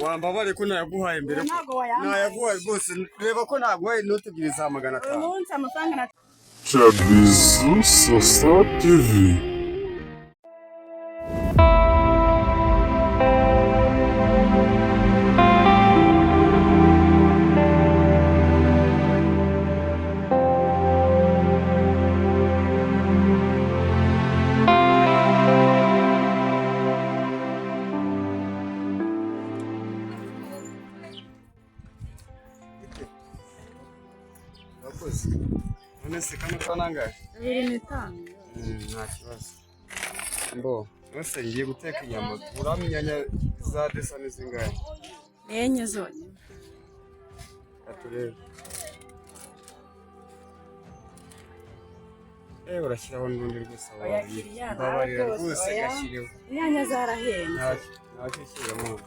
wambabare ko nayaguhaye mbere nayaguhaye rwose reba ko naguhaye inoti ebyiri za 500 uyu munsi amafaranga na Chabizu Sasa TV. Nese kama twananga 25 nta kibazo mbo nose ngiye guteka inyama uramenyanya za desa nizingaye nenye zonyine aturebe urashyiraho n'undi rwose babarira rwose gashyiriho inyanya zarahenze ntacyo shyiramo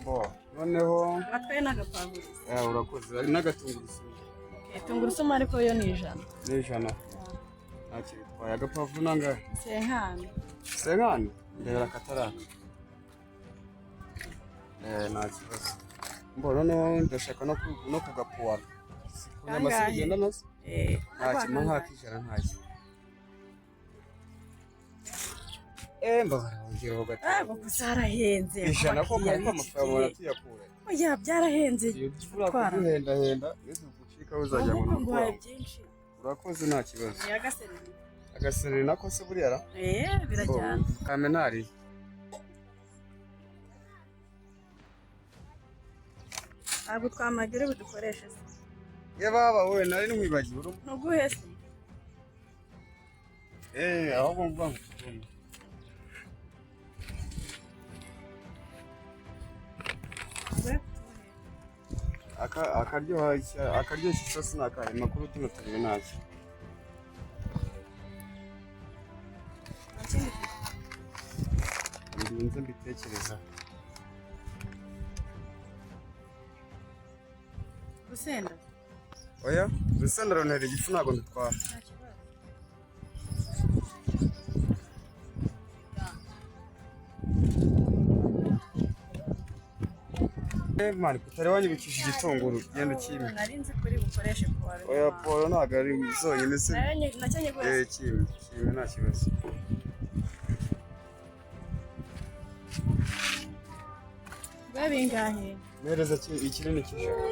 mbo noneho atwaye n'agapavuro urakoze ari n'agatungurusumu tungurusumu ariko yo ni 100 ntacyo bitwaye agapavuro nangahe senkani ndebera akataraka nta kibazo mbo noneho ndashaka no kugapuwara kunyama zigenda nazo nta kintu nk'akijana ntacyo mbabara wongeraho gato kuko zarahenze ijana ko ariko amafaranga baratuyakura oya byarahenze twara kuhendahenda yesu gucika uzajya mu rugo urakoze nta kibazo agasereri nako se buriya ra birajyana kamenari abo twamagire budukoreshe se baba wowe nari nkwibagiwe ntuguhe se ahubwo mvuga ngo akaryoshya isosi ni akahe makuru tuno turebe ntacyo mbinze mbitekereza rusenda oya rusenda runtera igifu ntabwo ndutwara mani kutari wanyibukije igitunguru genda kimwe nari nzi kuri bukoreshe puwaro oya puwaro ntabwo ari zonyine se kimwe nta kibazo bingahe mereza ikinini cy'ijana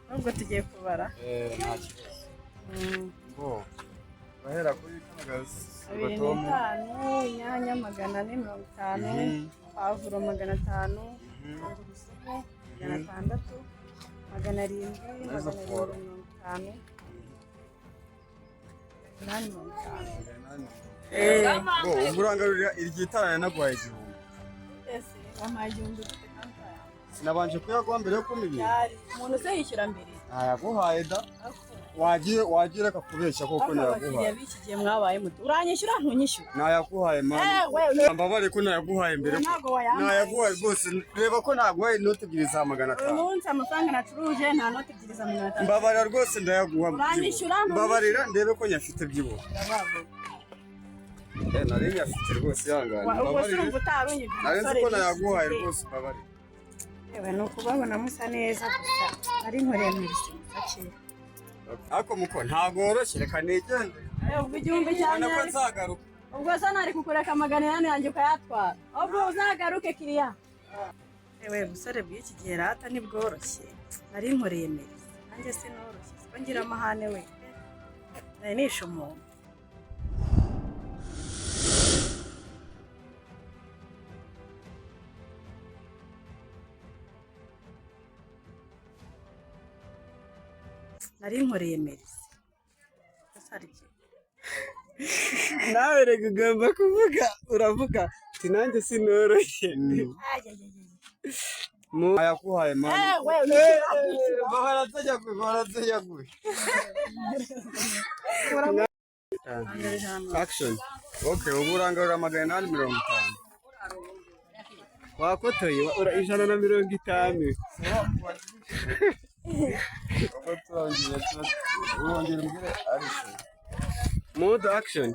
nubwo tugiye kubara nta kibazo ngo bahera kuri kanagazi 25 inyanya 450 pavuro 500 tungurusumu 600 750 ngo uburangarurira iryitarane naguhaye igihumbi ese wampaye igihumbi sinabanje kuyaguha mbere yo kumibira umuntu se yishyura mbere yaguhaye da wagira akakubeshya koko nayaguhaye bikigiye mwabaye muto uranyishyura ntunyishyura nayaguhaye mama mbabare ko nayaguhaye mbere nayaguhaye rwose reba ko naguhaye inoti ebyiri za 500 uyu munsi amafaranga nacuruje nta noti ebyiri za 500 mbabarira rwose ndayaguha uranyishyura mbabarira ndebe ko nyafite byibo nari nyafite rwose yangana mbabarira nari nzi ko nayaguhaye rwose mbabarira yewe ni ukubabona musa neza gusa ari nkoreye mu bisimo akira ako muko ntabwo woroshye reka nigende ubwo igihumbi cyane ko nzagaruka ubwo se nari kukureka 400 yanjye ukayatwara ubwo uzagaruke kiriya yewe busore bw'iki gihe rata ntibworoshye nari nkoreye meza nanjye sinoroshye siko ngira amahane we nari nishe umuntu nari nkoreye merisi nawe reka ugomba kuvuga uravuga ati nanjye sinoroshye ayakuhaye mama baratajyaguye action okay ubu urangarura 850 wakotoye ura 150 ubu turongera mbere ariko Mood action.